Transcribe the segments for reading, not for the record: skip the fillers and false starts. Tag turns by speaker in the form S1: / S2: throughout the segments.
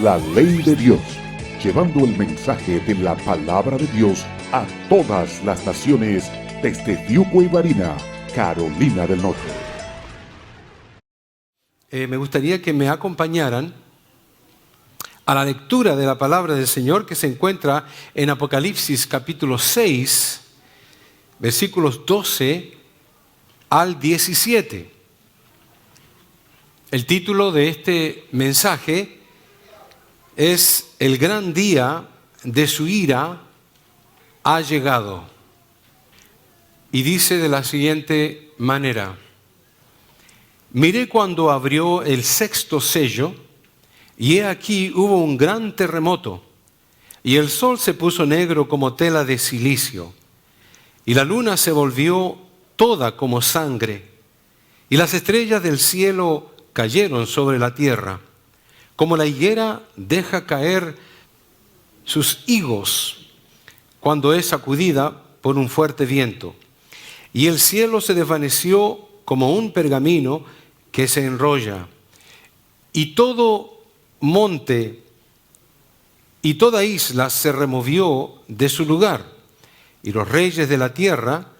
S1: la ley de Dios, llevando el mensaje de la palabra de Dios a todas las naciones desde Diuco y Barina, Carolina del Norte.
S2: Me gustaría que me acompañaran a la lectura de la palabra del Señor que se encuentra en Apocalipsis capítulo 6, versículos 12 al 17. El título de este mensaje es El gran día de su ira ha llegado. Y dice de la siguiente manera: miré cuando abrió el sexto sello, y he aquí hubo un gran terremoto, y el sol se puso negro como tela de cilicio, y la luna se volvió toda como sangre, y las estrellas del cielo cayeron sobre la tierra, como la higuera deja caer sus higos cuando es sacudida por un fuerte viento. Y el cielo se desvaneció como un pergamino que se enrolla, y todo monte y toda isla se removió de su lugar, y los reyes de la tierra,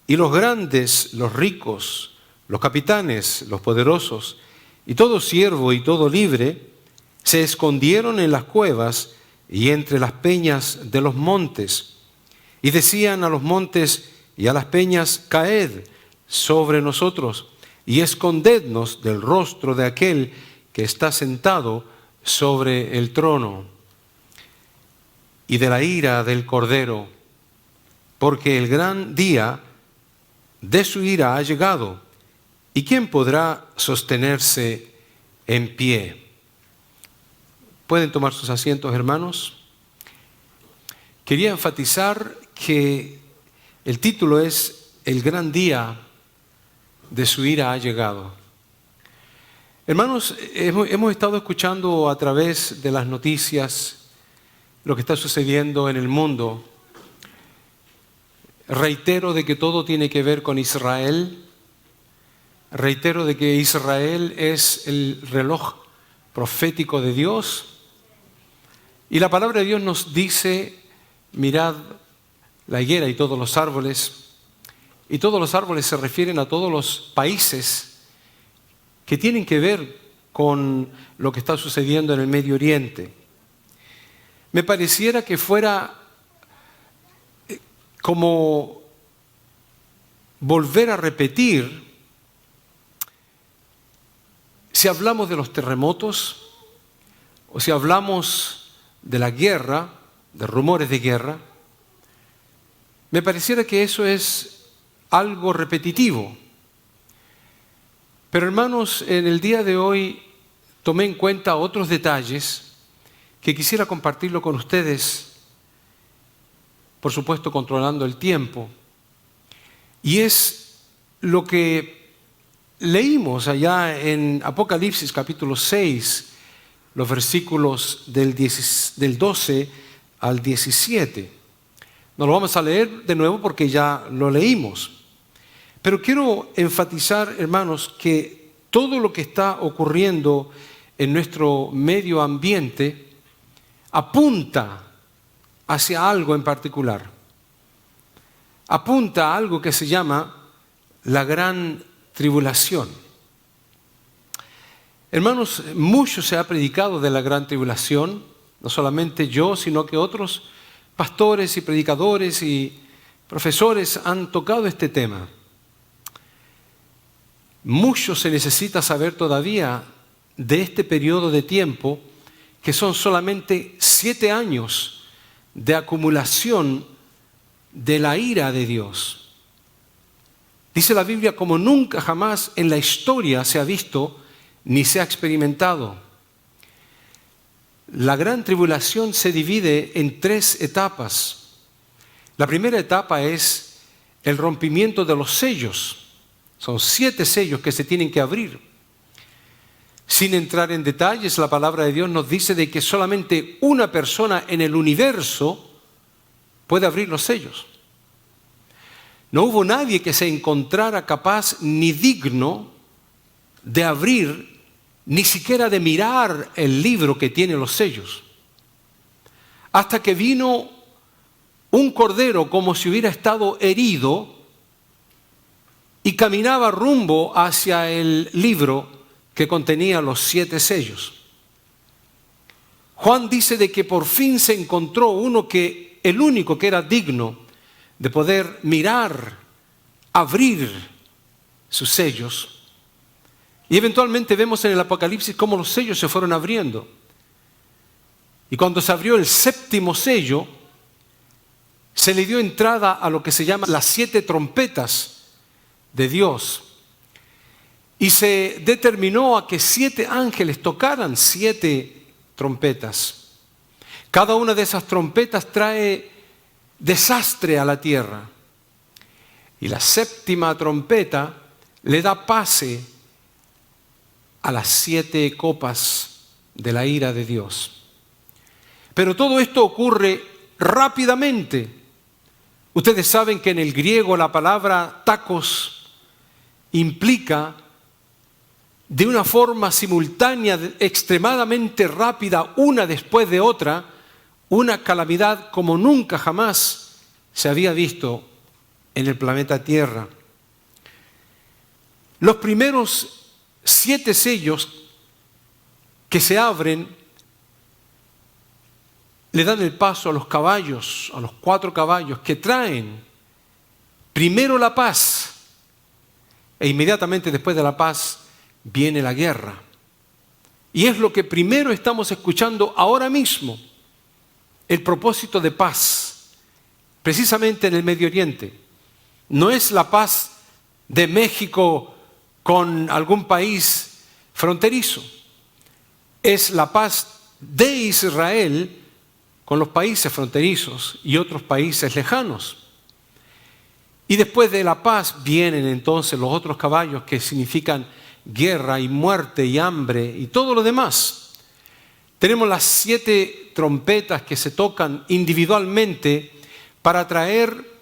S2: y los grandes, los ricos, los capitanes, los poderosos, y todo siervo y todo libre, se escondieron en las cuevas y entre las peñas de los montes, y decían a los montes y a las peñas: caed sobre nosotros, y escondednos del rostro de aquel que está sentado sobre el trono, y de la ira del Cordero, porque el gran día de su ira ha llegado, y ¿quién podrá sostenerse en pie? ¿Pueden tomar sus asientos, hermanos? Quería enfatizar que el título es El gran día de su ira ha llegado. Hermanos, hemos estado escuchando a través de las noticias lo que está sucediendo en el mundo. Reitero de que todo tiene que ver con Israel. Reitero de que Israel es el reloj profético de Dios. Y la palabra de Dios nos dice: mirad la higuera y todos los árboles. Y todos los árboles se refieren a todos los países que tienen que ver con lo que está sucediendo en el Medio Oriente. Me pareciera que fuera como volver a repetir si hablamos de los terremotos o si hablamos de la guerra, de rumores de guerra. Me pareciera que eso es algo repetitivo. Pero hermanos, en el día de hoy tomé en cuenta otros detalles que quisiera compartirlo con ustedes, por supuesto controlando el tiempo. Y es lo que leímos allá en Apocalipsis capítulo 6, los versículos del 12 al 17. No lo vamos a leer de nuevo porque ya lo leímos. Pero quiero enfatizar, hermanos, que todo lo que está ocurriendo en nuestro medio ambiente apunta hacia algo en particular. Apunta a algo que se llama la gran tribulación. Hermanos, mucho se ha predicado de la gran tribulación, no solamente yo, sino que otros pastores y predicadores y profesores han tocado este tema. Mucho se necesita saber todavía de este periodo de tiempo, que son solamente 7 años de acumulación de la ira de Dios. Dice la Biblia: como nunca jamás en la historia se ha visto ni se ha experimentado. La gran tribulación se divide en 3 etapas. La primera etapa es el rompimiento de los sellos. Son 7 sellos que se tienen que abrir. Sin entrar en detalles, la palabra de Dios nos dice de que solamente una persona en el universo puede abrir los sellos. No hubo nadie que se encontrara capaz ni digno de abrir ni siquiera de mirar el libro que tiene los sellos. Hasta que vino un cordero como si hubiera estado herido y caminaba rumbo hacia el libro que contenía los 7 sellos. Juan dice de que por fin se encontró el único que era digno de poder mirar, abrir sus sellos. Y eventualmente vemos en el Apocalipsis cómo los sellos se fueron abriendo. Y cuando se abrió el 7º sello, se le dio entrada a lo que se llama las 7 trompetas de Dios. Y se determinó a que 7 ángeles tocaran 7 trompetas. Cada una de esas trompetas trae desastre a la tierra. Y la 7ª trompeta le da pase a las 7 copas de la ira de Dios. Pero todo esto ocurre rápidamente. Ustedes saben que en el griego la palabra tacos implica de una forma simultánea, extremadamente rápida, una después de otra, una calamidad como nunca jamás se había visto en el planeta Tierra. Los primeros 7 sellos que se abren le dan el paso a los caballos, a los 4 caballos que traen primero la paz e inmediatamente después de la paz viene la guerra. Y es lo que primero estamos escuchando ahora mismo, el propósito de paz, precisamente en el Medio Oriente. No es la paz de México con algún país fronterizo, es la paz de Israel con los países fronterizos y otros países lejanos. Y después de la paz vienen entonces los otros caballos que significan guerra y muerte y hambre y todo lo demás. Tenemos las 7 trompetas que se tocan individualmente para traer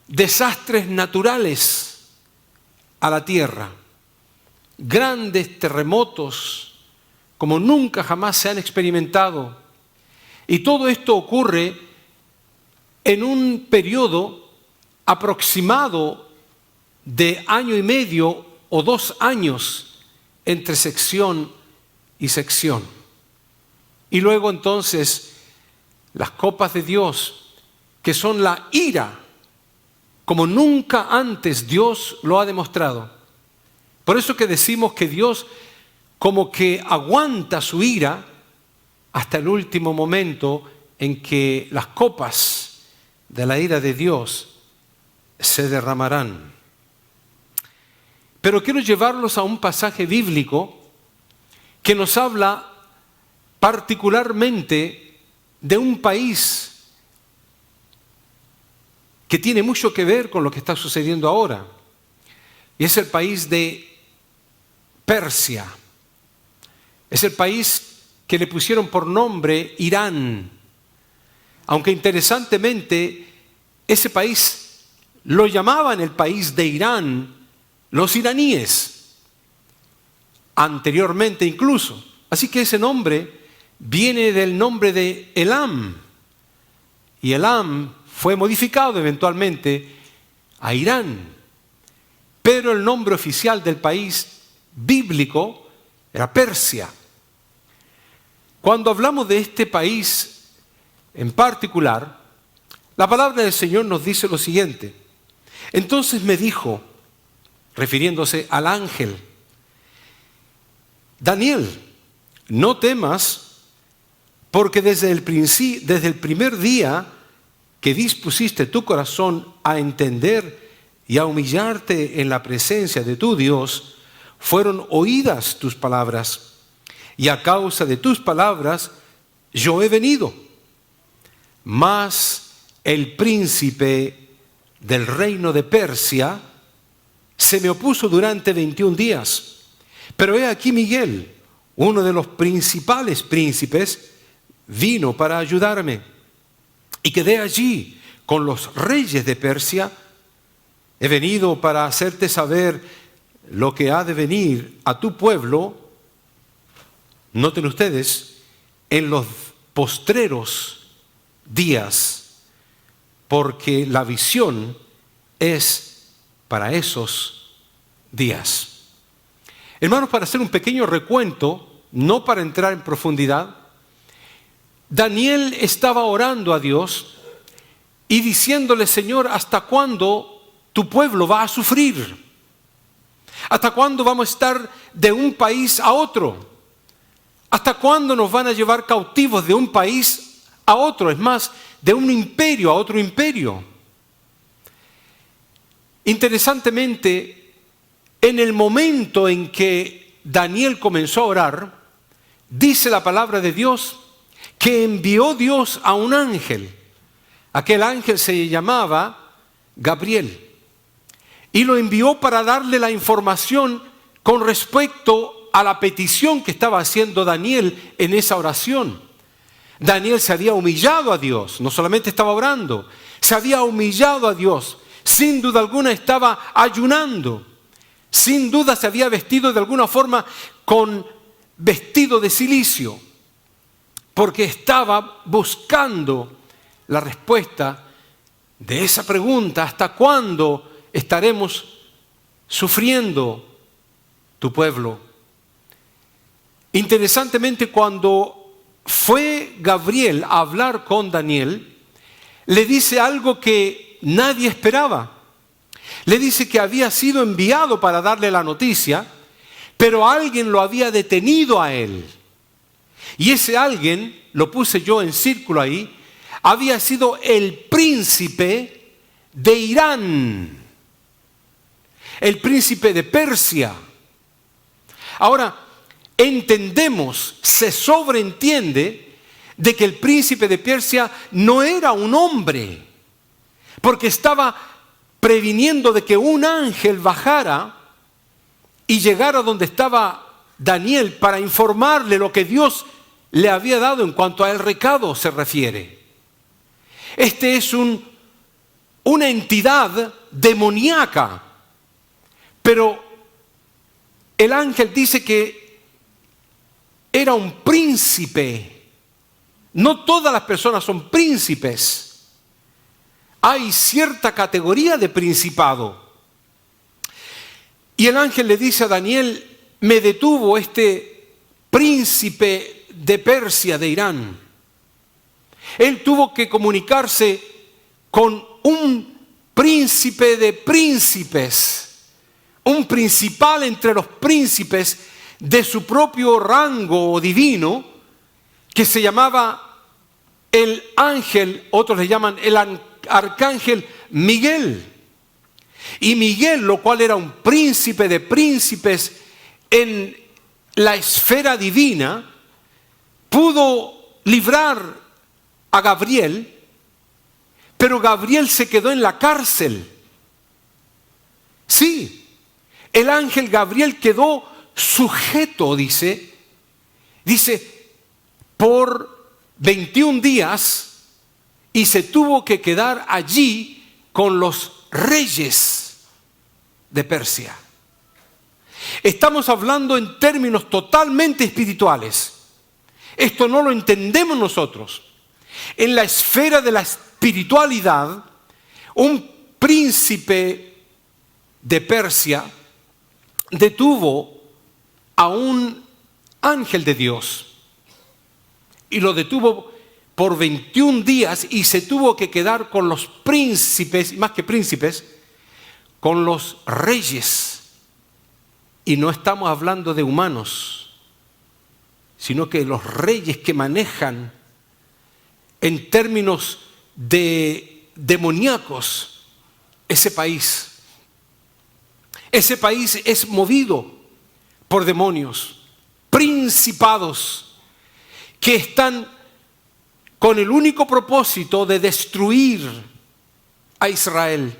S2: desastres naturales a la tierra. Grandes terremotos como nunca jamás se han experimentado. Y todo esto ocurre en un periodo aproximado de 1 año y medio o 2 años entre sección y sección. Y luego entonces las copas de Dios, que son la ira, como nunca antes Dios lo ha demostrado. Por eso que decimos que Dios como que aguanta su ira hasta el último momento en que las copas de la ira de Dios se derramarán. Pero quiero llevarlos a un pasaje bíblico que nos habla particularmente de un país que tiene mucho que ver con lo que está sucediendo ahora. Y es el país de Persia. Es el país que le pusieron por nombre Irán. Aunque interesantemente, ese país lo llamaban el país de Irán los iraníes, anteriormente incluso. Así que ese nombre viene del nombre de Elam. Y Elam fue modificado eventualmente a Irán. Pero el nombre oficial del país bíblico era Persia. Cuando hablamos de este país en particular, la palabra del Señor nos dice lo siguiente. Entonces me dijo, refiriéndose al ángel, Daniel, no temas, porque desde el primer día que dispusiste tu corazón a entender y a humillarte en la presencia de tu Dios, fueron oídas tus palabras. Y a causa de tus palabras yo he venido. Mas el príncipe del reino de Persia se me opuso durante 21 días. Pero he aquí Miguel, uno de los principales príncipes, vino para ayudarme. Y quedé allí con los reyes de Persia. He venido para hacerte saber lo que ha de venir a tu pueblo noten ustedes, en los postreros días, porque la visión es para esos días. Hermanos, para hacer un pequeño recuento, no para entrar en profundidad, Daniel estaba orando a Dios y diciéndole: Señor, ¿hasta cuándo tu pueblo va a sufrir? ¿Hasta cuándo vamos a estar de un país a otro? ¿Hasta cuándo nos van a llevar cautivos de un país a otro? Es más, de un imperio a otro imperio. Interesantemente, en el momento en que Daniel comenzó a orar, dice la palabra de Dios que envió Dios a un ángel. Aquel ángel se llamaba Gabriel. Y lo envió para darle la información con respecto a la petición que estaba haciendo Daniel en esa oración. Daniel se había humillado a Dios, no solamente estaba orando, se había humillado a Dios. Sin duda alguna estaba ayunando. Sin duda se había vestido de alguna forma con vestido de silicio, porque estaba buscando la respuesta de esa pregunta: ¿hasta cuándo estaremos sufriendo tu pueblo? Interesantemente, cuando fue Gabriel a hablar con Daniel, le dice algo que nadie esperaba. Le dice que había sido enviado para darle la noticia, pero alguien lo había detenido a él. Y ese alguien, lo puse yo en círculo ahí, había sido el príncipe de Irán, el príncipe de Persia. Ahora, entendemos, se sobreentiende de que el príncipe de Persia no era un hombre, porque estaba previniendo de que un ángel bajara y llegara donde estaba Daniel para informarle lo que Dios le había dado en cuanto al recado se refiere. Este es una entidad demoníaca, pero el ángel dice que era un príncipe. No todas las personas son príncipes. Hay cierta categoría de principado. Y el ángel le dice a Daniel: me detuvo este príncipe de Persia, de Irán. Él tuvo que comunicarse con un príncipe de príncipes, un principal entre los príncipes de su propio rango divino, que se llamaba el ángel, otros le llaman el arcángel Miguel. Y Miguel, lo cual era un príncipe de príncipes en la esfera divina, pudo librar a Gabriel, pero Gabriel se quedó en la cárcel. Sí, el ángel Gabriel quedó sujeto, dice, por 21 días, y se tuvo que quedar allí con los reyes de Persia. Estamos hablando en términos totalmente espirituales. Esto no lo entendemos nosotros. En la esfera de la espiritualidad, un príncipe de Persia detuvo a un ángel de Dios y lo detuvo por 21 días y se tuvo que quedar con los príncipes, más que príncipes, con los reyes. Y no estamos hablando de humanos, sino que los reyes que manejan en términos de demoníacos ese país. Ese país es movido por demonios, principados que están con el único propósito de destruir a Israel.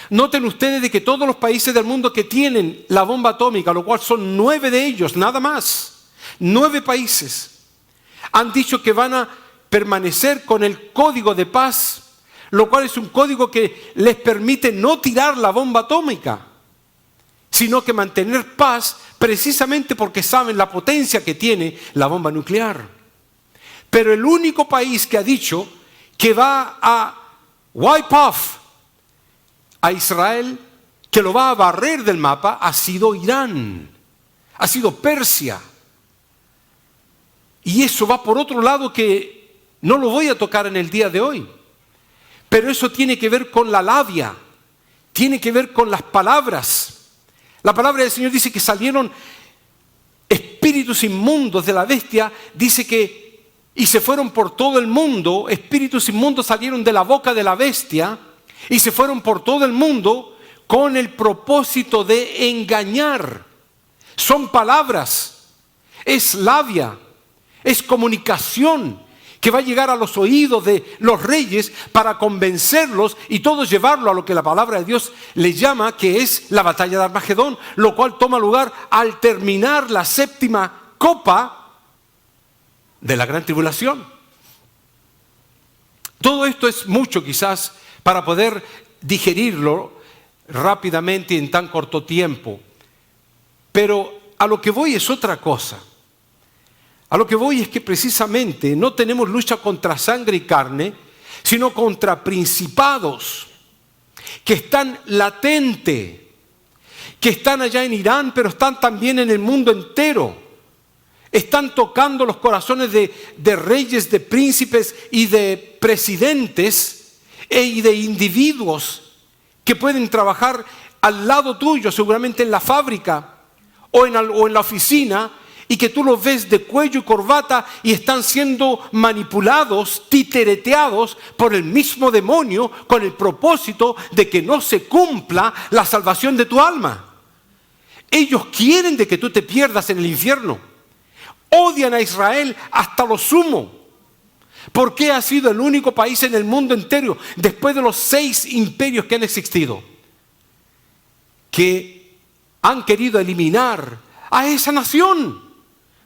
S2: Noten ustedes de que todos los países del mundo que tienen la bomba atómica, lo cual son 9 de ellos, nada más, 9 países, han dicho que van a permanecer con el código de paz, lo cual es un código que les permite no tirar la bomba atómica, sino que mantener paz precisamente porque saben la potencia que tiene la bomba nuclear. Pero el único país que ha dicho que va a wipe off a Israel, que lo va a barrer del mapa, ha sido Irán, ha sido Persia. Y eso va por otro lado que no lo voy a tocar en el día de hoy. Pero eso tiene que ver con la labia, tiene que ver con las palabras. La palabra del Señor dice que salieron espíritus inmundos de la bestia, dice que, y se fueron por todo el mundo, espíritus inmundos salieron de la boca de la bestia, y se fueron por todo el mundo con el propósito de engañar. Son palabras, es labia, es comunicación que va a llegar a los oídos de los reyes para convencerlos y todos llevarlo a lo que la palabra de Dios le llama, que es la batalla de Armagedón, lo cual toma lugar al terminar la séptima copa de la gran tribulación. Todo esto es mucho quizás para poder digerirlo rápidamente y en tan corto tiempo, pero a lo que voy es otra cosa. A lo que voy es que precisamente no tenemos lucha contra sangre y carne, sino contra principados que están latentes, que están allá en Irán, pero están también en el mundo entero. Están tocando los corazones de reyes, de príncipes y de presidentes y de individuos que pueden trabajar al lado tuyo, seguramente en la fábrica o en la oficina, y que tú los ves de cuello y corbata y están siendo manipulados, titereteados por el mismo demonio con el propósito de que no se cumpla la salvación de tu alma. Ellos quieren de que tú te pierdas en el infierno. Odian a Israel hasta lo sumo, porque ha sido el único país en el mundo entero, después de los 6 imperios que han existido, que han querido eliminar a esa nación.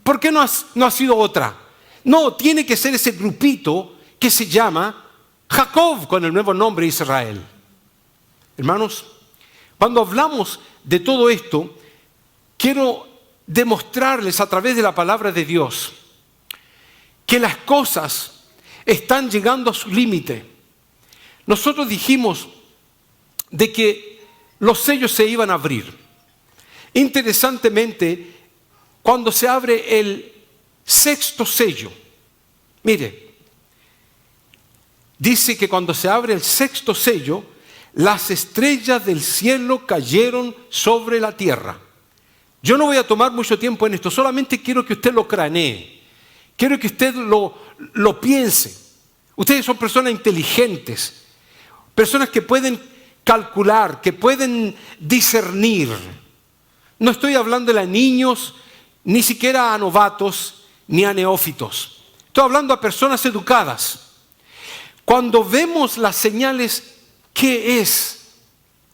S2: ¿Por qué no ha sido otra? No, tiene que ser ese grupito que se llama Jacob, con el nuevo nombre Israel. Hermanos, cuando hablamos de todo esto, quiero demostrarles a través de la palabra de Dios que las cosas están llegando a su límite. Nosotros dijimos de que los sellos se iban a abrir. Interesantemente, cuando se abre el 6º sello, mire, dice que cuando se abre el 6º sello, las estrellas del cielo cayeron sobre la tierra. Yo no voy a tomar mucho tiempo en esto, solamente quiero que usted lo cranee, quiero que usted lo piense. Ustedes son personas inteligentes, personas que pueden calcular, que pueden discernir. No estoy hablando de niños, ni siquiera a novatos, ni a neófitos. Estoy hablando a personas educadas. Cuando vemos las señales, ¿qué es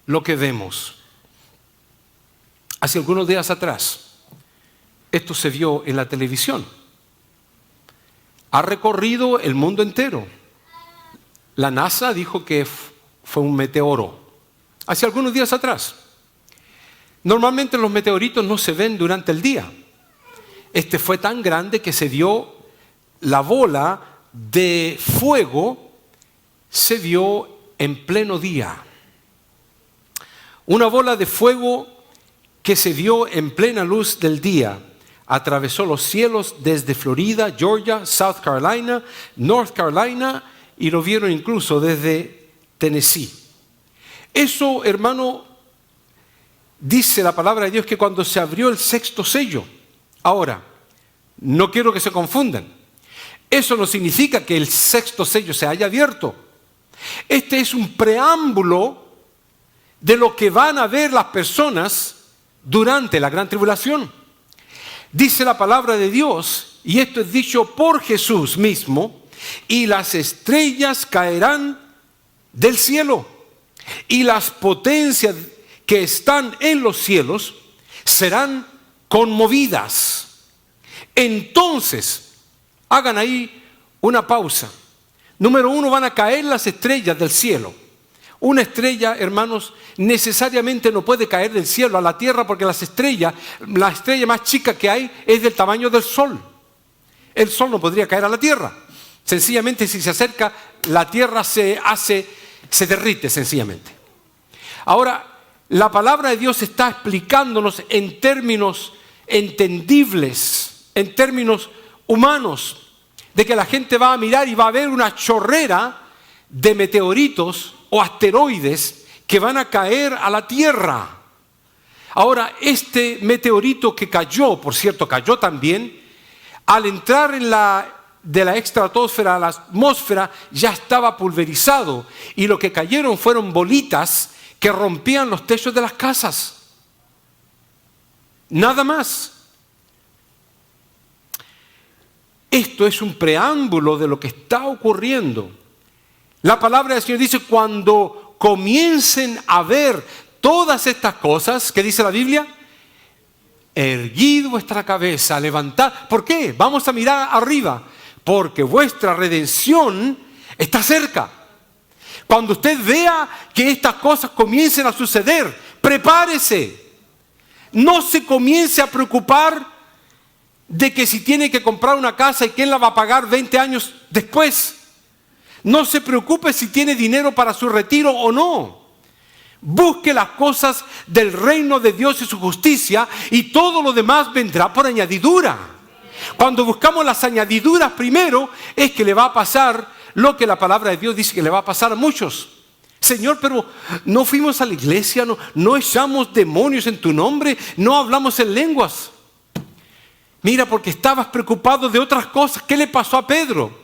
S2: lo que vemos? Hace algunos días atrás, esto se vio en la televisión. Ha recorrido el mundo entero. La NASA dijo que fue un meteoro. Hace algunos días atrás. Normalmente los meteoritos no se ven durante el día. Este fue tan grande que se vio la bola de fuego, se vio en pleno día. Una bola de fuego que se vio en plena luz del día. Atravesó los cielos desde Florida, Georgia, South Carolina, North Carolina, y lo vieron incluso desde Tennessee. Eso, hermano, dice la palabra de Dios que cuando se abrió el 6º sello. Ahora, no quiero que se confundan. Eso no significa que el 6º sello se haya abierto. Este es un preámbulo de lo que van a ver las personas durante la gran tribulación. Dice la palabra de Dios, y esto es dicho por Jesús mismo, y las estrellas caerán del cielo, y las potencias que están en los cielos serán conmovidas. Entonces, hagan ahí una pausa. Número 1, van a caer las estrellas del cielo. Una estrella, hermanos, necesariamente no puede caer del cielo a la tierra porque la estrella más chica que hay es del tamaño del Sol. El Sol no podría caer a la tierra. Sencillamente, si se acerca, la tierra se derrite, sencillamente. Ahora, la palabra de Dios está explicándonos en términos entendibles, en términos humanos, de que la gente va a mirar y va a ver una chorrera de meteoritos o asteroides que van a caer a la Tierra. Ahora, este meteorito que cayó, por cierto, cayó también, al entrar de la estratosfera a la atmósfera, ya estaba pulverizado, y lo que cayeron fueron bolitas que rompían los techos de las casas. Nada más. Esto es un preámbulo de lo que está ocurriendo. La palabra del Señor dice, cuando comiencen a ver todas estas cosas, ¿qué dice la Biblia? Erguid vuestra cabeza, levantad. ¿Por qué? Vamos a mirar arriba. Porque vuestra redención está cerca. Cuando usted vea que estas cosas comiencen a suceder, prepárese. No se comience a preocupar de que si tiene que comprar una casa y quién la va a pagar 20 años después. No se preocupe si tiene dinero para su retiro o no. Busque las cosas del reino de Dios y su justicia, y todo lo demás vendrá por añadidura. Cuando buscamos las añadiduras primero, es que le va a pasar lo que la palabra de Dios dice que le va a pasar a muchos. Señor, pero no fuimos a la iglesia, no echamos demonios en tu nombre, no hablamos en lenguas. Mira, porque estabas preocupado de otras cosas. ¿Qué le pasó a Pedro?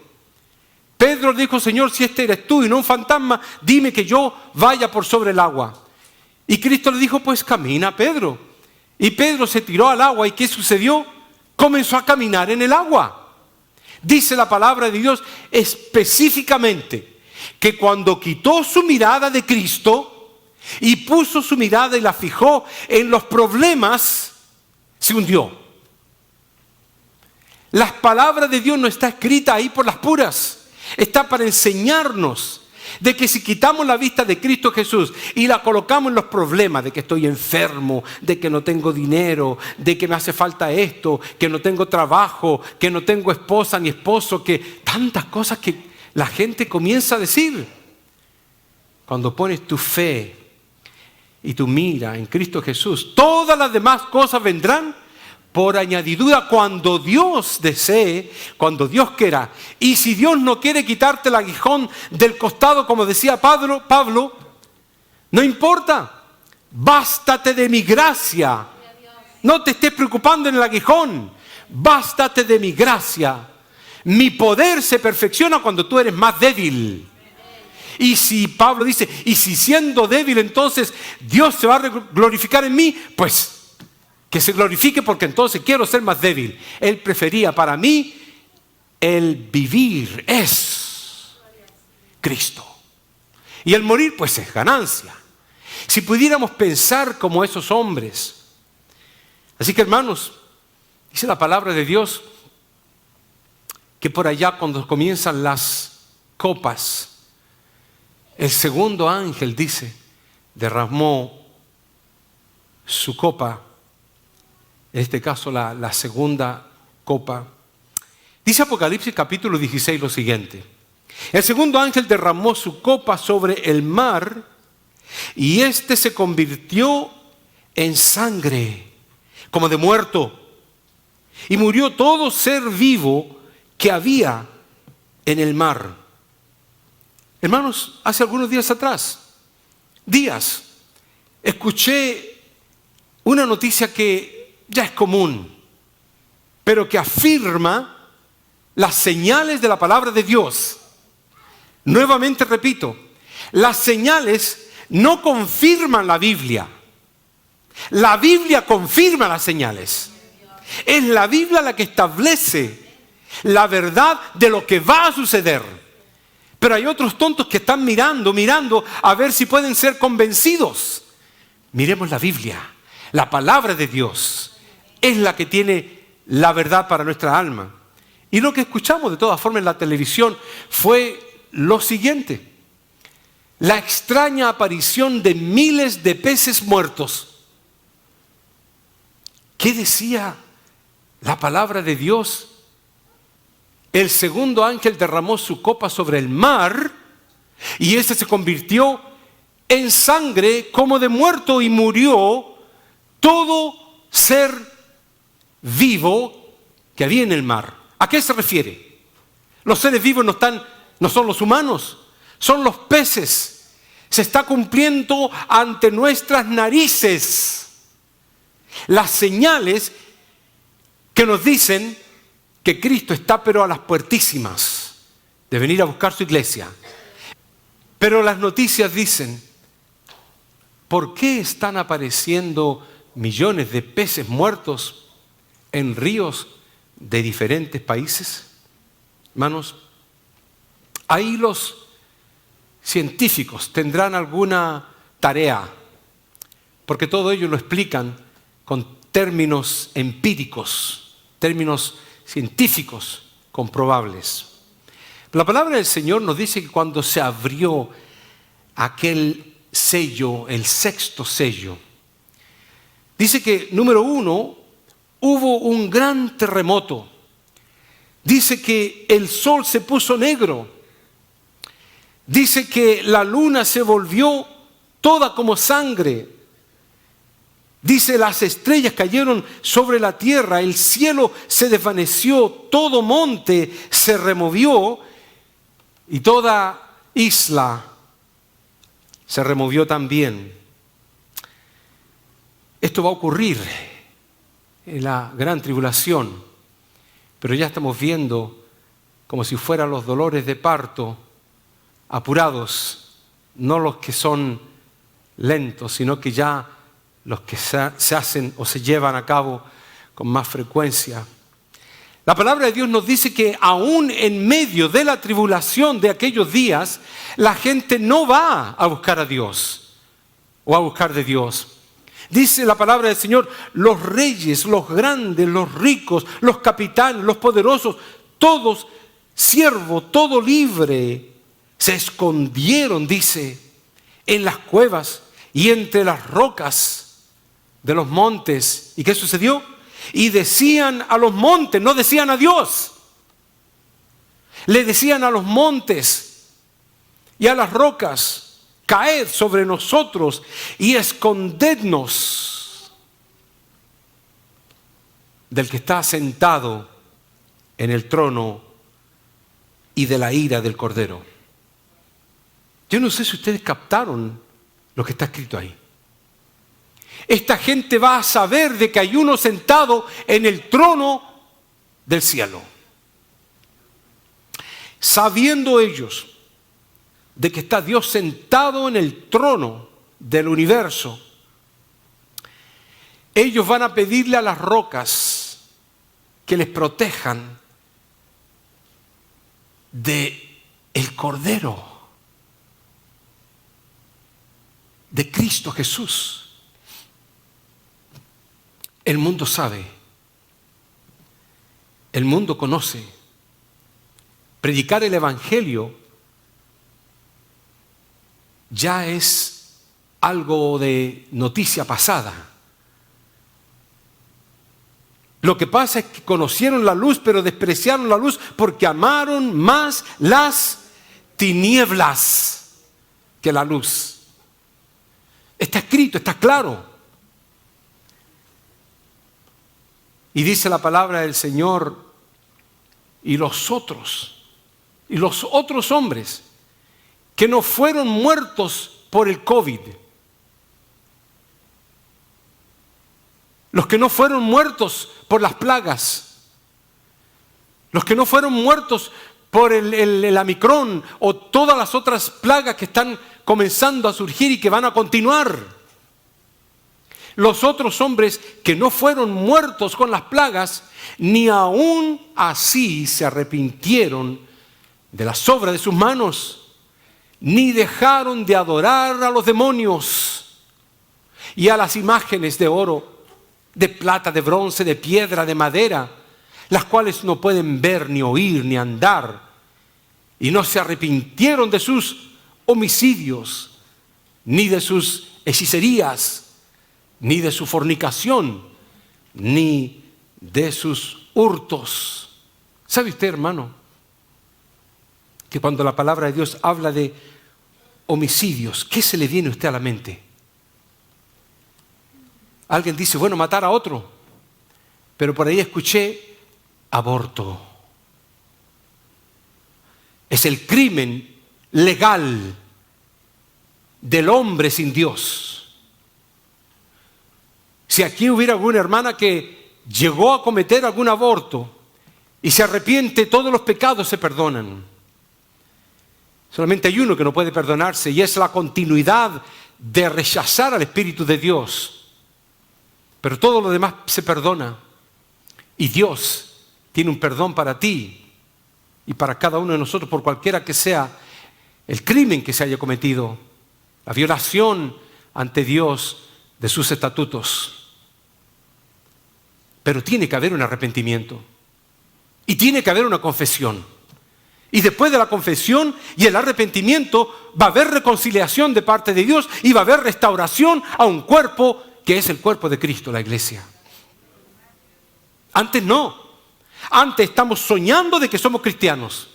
S2: Pedro dijo, Señor, si este eres tú y no un fantasma, dime que yo vaya por sobre el agua. Y Cristo le dijo, pues camina, Pedro. Y Pedro se tiró al agua, ¿y qué sucedió? Comenzó a caminar en el agua. Dice la palabra de Dios específicamente que cuando quitó su mirada de Cristo y puso su mirada y la fijó en los problemas, se hundió. La palabra de Dios no está escrita ahí por las puras. Está para enseñarnos de que si quitamos la vista de Cristo Jesús y la colocamos en los problemas de que estoy enfermo, de que no tengo dinero, de que me hace falta esto, que no tengo trabajo, que no tengo esposa ni esposo, que tantas cosas que la gente comienza a decir. Cuando pones tu fe y tu mira en Cristo Jesús, todas las demás cosas vendrán por añadidura cuando Dios desee, cuando Dios quiera. Y si Dios no quiere quitarte el aguijón del costado, como decía Pablo, no importa, bástate de mi gracia. No te estés preocupando en el aguijón, bástate de mi gracia. Mi poder se perfecciona cuando tú eres más débil. Y si Pablo dice, y si siendo débil entonces Dios se va a glorificar en mí, pues que se glorifique, porque entonces quiero ser más débil. Él prefería para mí el vivir es Cristo. Y el morir pues es ganancia. Si pudiéramos pensar como esos hombres. Así que hermanos, dice la palabra de Dios que por allá cuando comienzan las copas, el segundo ángel dice, derramó su copa. En este caso la segunda copa. Dice Apocalipsis capítulo 16 lo siguiente. El segundo ángel derramó su copa sobre el mar y éste se convirtió en sangre, como de muerto. Y murió todo ser vivo que había en el mar. Hermanos, hace algunos días atrás, escuché una noticia que ya es común, pero que afirma las señales de la palabra de Dios. Nuevamente repito, las señales no confirman la Biblia. La Biblia confirma las señales. Es la Biblia la que establece la verdad de lo que va a suceder. Pero hay otros tontos que están mirando a ver si pueden ser convencidos. Miremos la Biblia, la palabra de Dios. Es la que tiene la verdad para nuestra alma. Y lo que escuchamos de todas formas en la televisión fue lo siguiente. la extraña aparición de miles de peces muertos. ¿Qué decía la palabra de Dios? El segundo ángel derramó su copa sobre el mar y éste se convirtió en sangre como de muerto y murió todo ser vivo que había en el mar. ¿A qué se refiere? Los seres vivos no son los humanos, son los peces. Se está cumpliendo ante nuestras narices las señales que nos dicen que Cristo está pero a las puertísimas de venir a buscar su iglesia. Pero las noticias dicen, ¿por qué están apareciendo millones de peces muertos en ríos de diferentes países? Hermanos, ahí los científicos tendrán alguna tarea, porque todo ello lo explican con términos empíricos, términos científicos comprobables. La palabra del Señor nos dice que cuando se abrió aquel sello, el sexto sello, dice que, número 1, hubo un gran terremoto. Dice que el sol se puso negro. Dice que la luna se volvió toda como sangre. Dice, las estrellas cayeron sobre la tierra, el cielo se desvaneció, todo monte se removió y toda isla se removió también. Esto va a ocurrir en la gran tribulación, pero ya estamos viendo como si fueran los dolores de parto apurados, no los que son lentos, sino que ya los que se hacen o se llevan a cabo con más frecuencia. La palabra de Dios nos dice que aún en medio de la tribulación de aquellos días, la gente no va a buscar a Dios o a buscar de Dios. Dice la palabra del Señor, los reyes, los grandes, los ricos, los capitanes, los poderosos, todos siervos, todo libre, se escondieron, dice, en las cuevas y entre las rocas de los montes. ¿Y qué sucedió? Y decían a los montes, no decían a Dios, le decían a los montes y a las rocas, caed sobre nosotros y escondednos del que está sentado en el trono y de la ira del Cordero. Yo no sé si ustedes captaron lo que está escrito ahí. Esta gente va a saber de que hay uno sentado en el trono del cielo. Sabiendo ellos de que está Dios sentado en el trono del universo, ellos van a pedirle a las rocas que les protejan de el Cordero, de Cristo Jesús. El mundo sabe, el mundo conoce. Predicar el Evangelio ya es algo de noticia pasada. Lo que pasa es que conocieron la luz, pero despreciaron la luz porque amaron más las tinieblas que la luz. Está escrito, está claro. Y dice la palabra del Señor, y los otros hombres que no fueron muertos por el COVID, los que no fueron muertos por las plagas, los que no fueron muertos por el Omicron o todas las otras plagas que están comenzando a surgir y que van a continuar. Los otros hombres que no fueron muertos con las plagas, ni aún así se arrepintieron de las obras de sus manos, ni dejaron de adorar a los demonios y a las imágenes de oro, de plata, de bronce, de piedra, de madera, las cuales no pueden ver, ni oír, ni andar, y no se arrepintieron de sus homicidios, ni de sus hechicerías, ni de su fornicación, ni de sus hurtos. ¿Sabe usted, hermano, que cuando la palabra de Dios habla de homicidios, qué se le viene a usted a la mente? Alguien dice, bueno, matar a otro, pero por ahí escuché aborto. Es el crimen legal del hombre sin Dios. Si aquí hubiera alguna hermana que llegó a cometer algún aborto y se arrepiente, todos los pecados se perdonan. Solamente hay uno que no puede perdonarse, y es la continuidad de rechazar al Espíritu de Dios. Pero todo lo demás se perdona. Y Dios tiene un perdón para ti y para cada uno de nosotros, por cualquiera que sea el crimen que se haya cometido, la violación ante Dios de sus estatutos. Pero tiene que haber un arrepentimiento y tiene que haber una confesión. Y después de la confesión y el arrepentimiento va a haber reconciliación de parte de Dios y va a haber restauración a un cuerpo que es el cuerpo de Cristo, la iglesia. Antes no. Antes estamos soñando de que somos cristianos.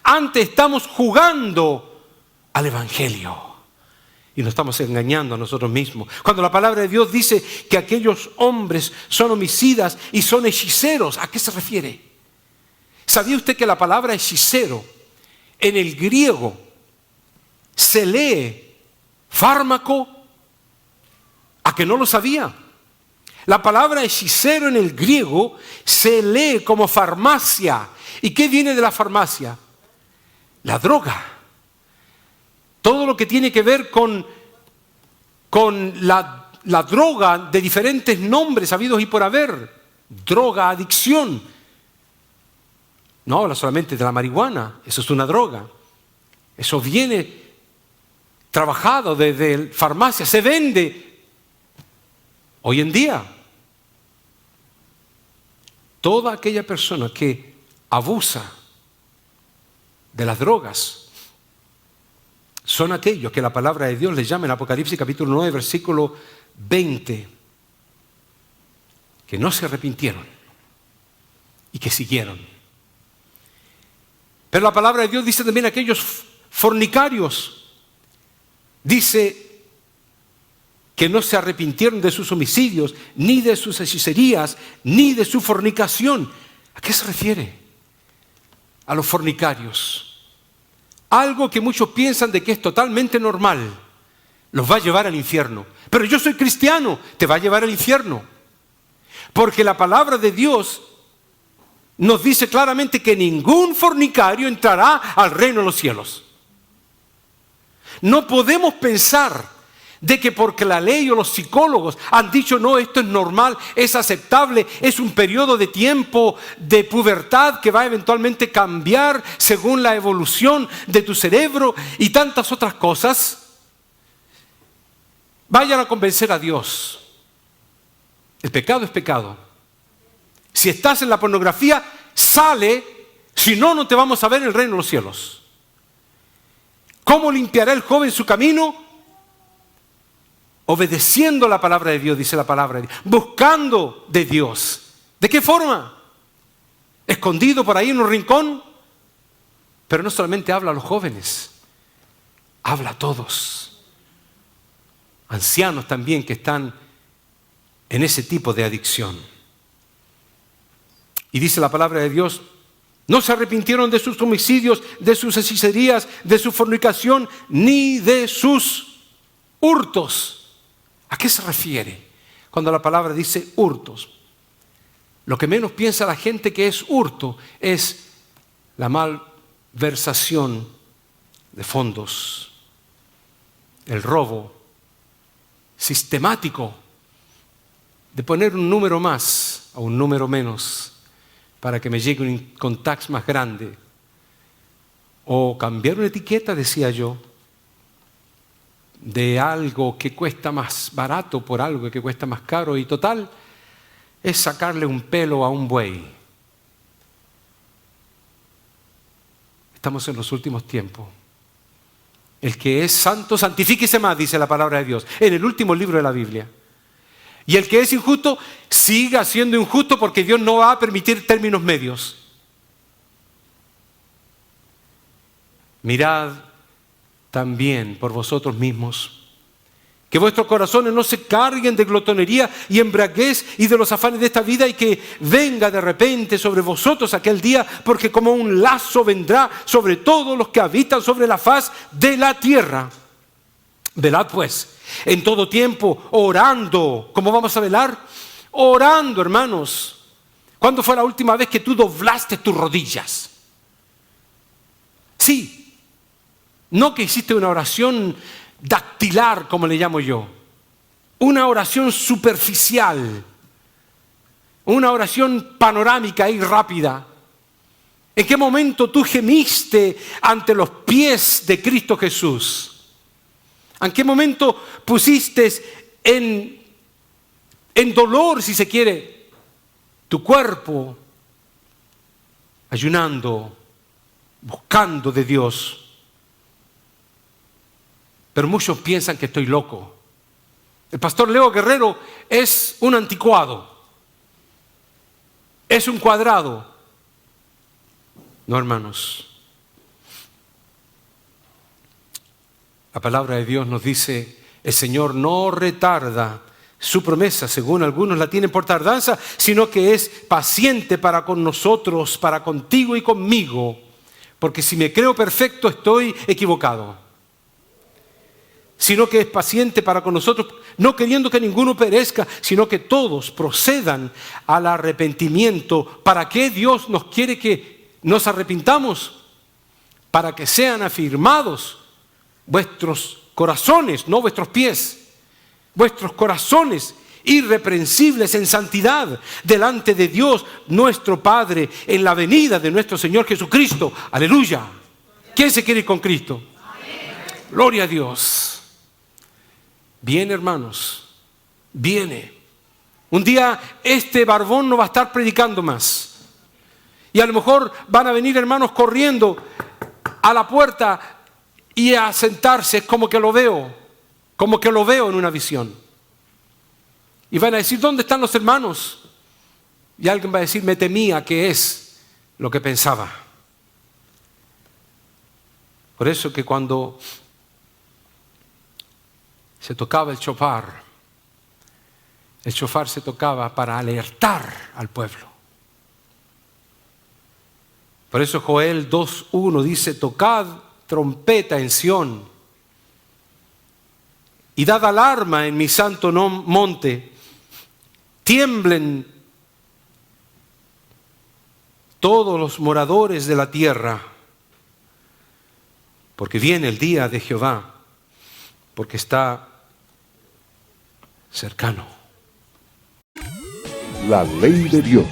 S2: Antes estamos jugando al Evangelio. Y nos estamos engañando a nosotros mismos. Cuando la palabra de Dios dice que aquellos hombres son homicidas y son hechiceros, ¿a qué se refiere? ¿Sabía usted que la palabra hechicero en el griego se lee fármaco? ¿A que no lo sabía? La palabra hechicero en el griego se lee como farmacia. ¿Y qué viene de la farmacia? La droga. Todo lo que tiene que ver con la droga de diferentes nombres habidos y por haber. Droga, adicción. No habla solamente de la marihuana, eso es una droga. Eso viene trabajado desde farmacia, se vende. Hoy en día, toda aquella persona que abusa de las drogas son aquellos que la palabra de Dios les llama en Apocalipsis capítulo 9, versículo 20, que no se arrepintieron y que siguieron. Pero la palabra de Dios dice también aquellos fornicarios, dice que no se arrepintieron de sus homicidios, ni de sus hechicerías, ni de su fornicación. ¿A qué se refiere? A los fornicarios. Algo que muchos piensan de que es totalmente normal, los va a llevar al infierno. Pero yo soy cristiano, te va a llevar al infierno. Porque la palabra de Dios nos dice claramente que ningún fornicario entrará al reino de los cielos. No podemos pensar de que porque la ley o los psicólogos han dicho no, esto es normal, es aceptable, es un periodo de tiempo de pubertad que va a eventualmente cambiar según la evolución de tu cerebro y tantas otras cosas, vayan a convencer a Dios. El pecado es pecado. Si estás en la pornografía, sale, si no, no te vamos a ver en el reino de los cielos. ¿Cómo limpiará el joven su camino? Obedeciendo la palabra de Dios, dice la palabra de Dios. Buscando de Dios. ¿De qué forma? ¿Escondido por ahí en un rincón? Pero no solamente habla a los jóvenes, habla a todos. Ancianos también que están en ese tipo de adicción. Y dice la palabra de Dios, no se arrepintieron de sus homicidios, de sus hechicerías, de su fornicación, ni de sus hurtos. ¿A qué se refiere cuando la palabra dice hurtos? Lo que menos piensa la gente que es hurto es la malversación de fondos, el robo sistemático de poner un número más a un número menos para que me llegue un income tax más grande, o cambiar una etiqueta, decía yo, de algo que cuesta más barato por algo que cuesta más caro, y total es sacarle un pelo a un buey. Estamos en los últimos tiempos El que es santo, santifíquese más, dice la palabra de Dios, en el último libro de la Biblia. Y el que es injusto, siga siendo injusto, porque Dios no va a permitir términos medios. Mirad también por vosotros mismos, que vuestros corazones no se carguen de glotonería y embriaguez y de los afanes de esta vida, y que venga de repente sobre vosotros aquel día, porque como un lazo vendrá sobre todos los que habitan sobre la faz de la tierra. Velad pues en todo tiempo, orando. ¿Cómo vamos a velar? Orando, hermanos. ¿Cuándo fue la última vez que tú doblaste tus rodillas? Sí. No que hiciste una oración dactilar, como le llamo yo. Una oración superficial. Una oración panorámica y rápida. ¿En qué momento tú gemiste ante los pies de Cristo Jesús? ¿En qué momento pusiste en dolor, si se quiere, tu cuerpo, ayunando, buscando de Dios? Pero muchos piensan que estoy loco. El pastor Leo Guerrero es un anticuado. Es un cuadrado. No, hermanos. La palabra de Dios nos dice, el Señor no retarda su promesa, según algunos la tienen por tardanza, sino que es paciente para con nosotros, para contigo y conmigo. Porque si me creo perfecto, estoy equivocado. Sino que es paciente para con nosotros, no queriendo que ninguno perezca, sino que todos procedan al arrepentimiento. ¿Para qué Dios nos quiere que nos arrepintamos? Para que sean afirmados vuestros corazones, no vuestros pies, vuestros corazones irreprensibles en santidad delante de Dios nuestro Padre en la venida de nuestro Señor Jesucristo. Aleluya. ¿Quién se quiere ir con Cristo? Amén. Gloria a Dios. Viene, hermanos, viene. Un día este barbón no va a estar predicando más. Y a lo mejor van a venir hermanos corriendo a la puerta y a sentarse. Es como que lo veo en una visión. Y van a decir, ¿dónde están los hermanos? Y alguien va a decir, me temía que es lo que pensaba. Por eso que cuando se tocaba el shofar se tocaba para alertar al pueblo. Por eso Joel 2:1 dice, tocad trompeta en Sión y dad alarma en mi santo monte, tiemblen todos los moradores de la tierra, porque viene el día de Jehová, porque está cercano.
S1: La ley de Dios,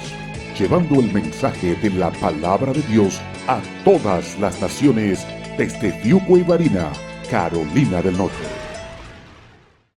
S1: llevando el mensaje de la palabra de Dios a todas las naciones desde Diuco y Barina, Carolina del Norte.